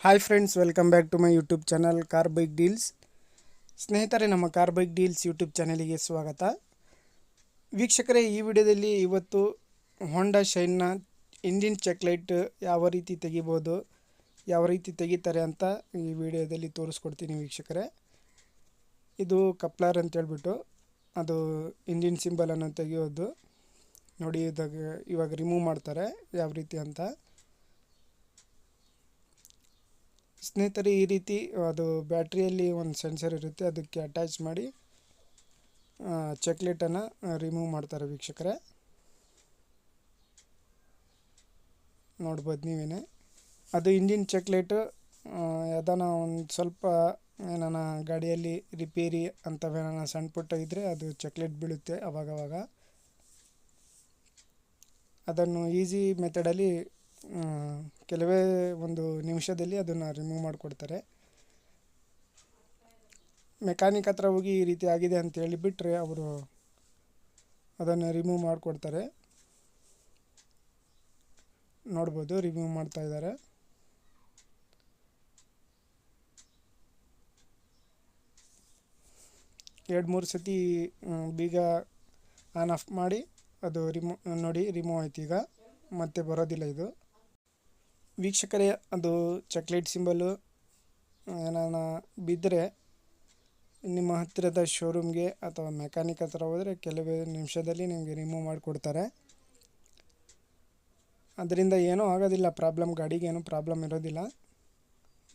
Hi friends, welcome back to my YouTube channel car bike deals. ಸ್ನೇಹಿತರೆ, ನಮ್ಮ car bike deals YouTube ಚಾನಲಿಗೆ ಸ್ವಾಗತ. ವೀಕ್ಷಕರೇ, ಈ ವಿಡಿಯೋದಲ್ಲಿ ಇವತ್ತು ಹೋಂಡಾ ಶೈನ್ನ ಇಂಜಿನ್ ಚೆಕ್ ಲೈಟ್ ಯಾವ ರೀತಿ ತೆಗಿಬೋದು, ಯಾವ ರೀತಿ ತೆಗಿತಾರೆ ಅಂತ ಈ ವಿಡಿಯೋದಲ್ಲಿ ತೋರಿಸ್ಕೊಡ್ತೀನಿ ವೀಕ್ಷಕರೇ. ಇದು ಕಪ್ಲರ್ ಅಂತೇಳ್ಬಿಟ್ಟು ಅದು ಇಂಜಿನ್ ಸಿಂಬಲನ್ನು ತೆಗೆಯೋದು ನೋಡಿ. ಇವಾಗ ರಿಮೂವ್ ಮಾಡ್ತಾರೆ ಯಾವ ರೀತಿ ಅಂತ. ಸ್ನೇಹಿತರೆ, ಈ ರೀತಿ ಅದು ಬ್ಯಾಟ್ರಿಯಲ್ಲಿ ಒಂದು ಸೆನ್ಸರ್ ಇರುತ್ತೆ, ಅದಕ್ಕೆ ಅಟ್ಯಾಚ್ ಮಾಡಿ ಚೆಕ್ಲೇಟನ್ನು ರಿಮೂವ್ ಮಾಡ್ತಾರೆ ವೀಕ್ಷಕರೇ. ನೋಡ್ಬೋದು ನೀವೇನೆ. ಅದು ಇಂಜಿನ್ ಚೆಕ್ಲೇಟು ಯಾವ್ದಾನ ಒಂದು ಸ್ವಲ್ಪ ಏನಾನ ಗಾಡಿಯಲ್ಲಿ ರಿಪೇರಿ ಅಂಥವೇನಾನ ಸಣ್ಣ ಪುಟ್ಟ ಇದ್ದರೆ ಅದು ಚೆಕ್ಲೇಟ್ ಬೀಳುತ್ತೆ ಅವಾಗವಾಗ. ಅದನ್ನು ಈಸಿ ಮೆಥಡಲ್ಲಿ ಕೆಲವೇ ಒಂದು ನಿಮಿಷದಲ್ಲಿ ಅದನ್ನು ರಿಮೂವ್ ಮಾಡಿಕೊಡ್ತಾರೆ. ಮೆಕ್ಯಾನಿಕ್ ಹತ್ರ ಹೋಗಿ ಈ ರೀತಿ ಆಗಿದೆ ಅಂತ ಹೇಳಿಬಿಟ್ರೆ ಅವರು ಅದನ್ನು ರಿಮೂವ್ ಮಾಡಿಕೊಡ್ತಾರೆ. ನೋಡ್ಬೋದು, ರಿಮೂವ್ ಮಾಡ್ತಾ ಇದ್ದಾರೆ. ಎರಡು ಮೂರು ಸತಿ ಬೀಗ ಆನ್ ಆಫ್ ಮಾಡಿ ಅದು ರಿಮೂವ್ ಆಯ್ತು. ಈಗ ಮತ್ತೆ ಬರೋದಿಲ್ಲ ಇದು ವೀಕ್ಷಕರೇ. ಅದು ಚೆಕ್ಲೈಟ್ ಸಿಂಬಲು ಏನಾನ ಬಿದ್ದರೆ ನಿಮ್ಮ ಹತ್ತಿರದ ಶೋರೂಮ್ಗೆ ಅಥವಾ ಮೆಕ್ಯಾನಿಕ್ ಹತ್ರ ಹೋದರೆ ಕೆಲವೇ ನಿಮಿಷದಲ್ಲಿ ನಿಮಗೆ ರಿಮೂವ್ ಮಾಡಿಕೊಡ್ತಾರೆ. ಅದರಿಂದ ಏನೂ ಆಗೋದಿಲ್ಲ, ಗಾಡಿಗೆ ಏನೂ ಪ್ರಾಬ್ಲಮ್ ಇರೋದಿಲ್ಲ.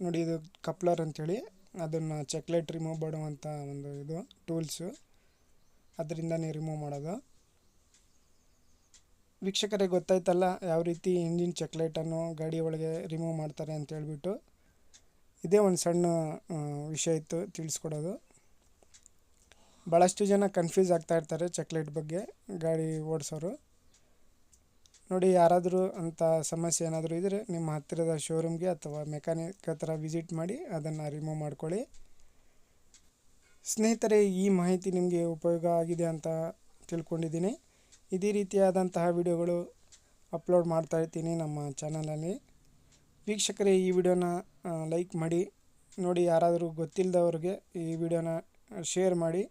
ನೋಡಿ, ಇದು ಕಪ್ಲರ್ ಅಂಥೇಳಿ ಅದನ್ನು ಚೆಕ್ಲೈಟ್ ರಿಮೂವ್ ಮಾಡುವಂಥ ಒಂದು ಇದು ಟೂಲ್ಸು, ಅದರಿಂದನೇ ರಿಮೂವ್ ಮಾಡೋದು. ವೀಕ್ಷಕರೇ, ಗೊತ್ತಾಯ್ತಲ್ಲ ಯಾವ ರೀತಿ ಇಂಜಿನ್ ಚೆಕ್ಲೈಟನ್ನು ಗಾಡಿ ಒಳಗೆ ರಿಮೂವ್ ಮಾಡ್ತಾರೆ ಅಂತ ಹೇಳ್ಬಿಟ್ಟು. ಇದೇ ಒಂದು ಸಣ್ಣ ವಿಷಯ ಇತ್ತು ತಿಳಿಸ್ಕೊಡೋದು. ಭಾಳಷ್ಟು ಜನ ಕನ್ಫ್ಯೂಸ್ ಆಗ್ತಾ ಇರ್ತಾರೆ ಚೆಕ್ಲೈಟ್ ಬಗ್ಗೆ ಗಾಡಿ ಓಡಿಸೋರು. ನೋಡಿ, ಯಾರಾದರೂ ಅಂಥ ಸಮಸ್ಯೆ ಏನಾದರೂ ಇದ್ದರೆ ನಿಮ್ಮ ಹತ್ತಿರದ ಶೋರೂಮ್ಗೆ ಅಥವಾ ಮೆಕ್ಯಾನಿಕ್ ಹತ್ರ ವಿಸಿಟ್ ಮಾಡಿ ಅದನ್ನು ರಿಮೂವ್ ಮಾಡ್ಕೊಳ್ಳಿ. ಸ್ನೇಹಿತರೆ, ಈ ಮಾಹಿತಿ ನಿಮಗೆ ಉಪಯೋಗ ಆಗಿದೆ ಅಂತ ತಿಳ್ಕೊಂಡಿದ್ದೀನಿ. ಇದೇ ರೀತಿಯಾದಂತಹ ವಿಡಿಯೋಗಳು ಅಪ್ಲೋಡ್ ಮಾಡ್ತಾ ಇರ್ತೀನಿ ನಮ್ಮ ಚಾನಲಲ್ಲಿ. ವೀಕ್ಷಕರೇ, ಈ ವಿಡಿಯೋನ ಲೈಕ್ ಮಾಡಿ ನೋಡಿ. ಯಾರಾದರೂ ಗೊತ್ತಿಲ್ಲದವ್ರಿಗೆ ಈ ವಿಡಿಯೋನ ಶೇರ್ ಮಾಡಿ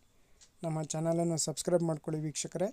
ನಮ್ಮ ಚಾನಲನ್ನು ಸಬ್ಸ್ಕ್ರೈಬ್ ಮಾಡ್ಕೊಳ್ಳಿ ವೀಕ್ಷಕರೇ.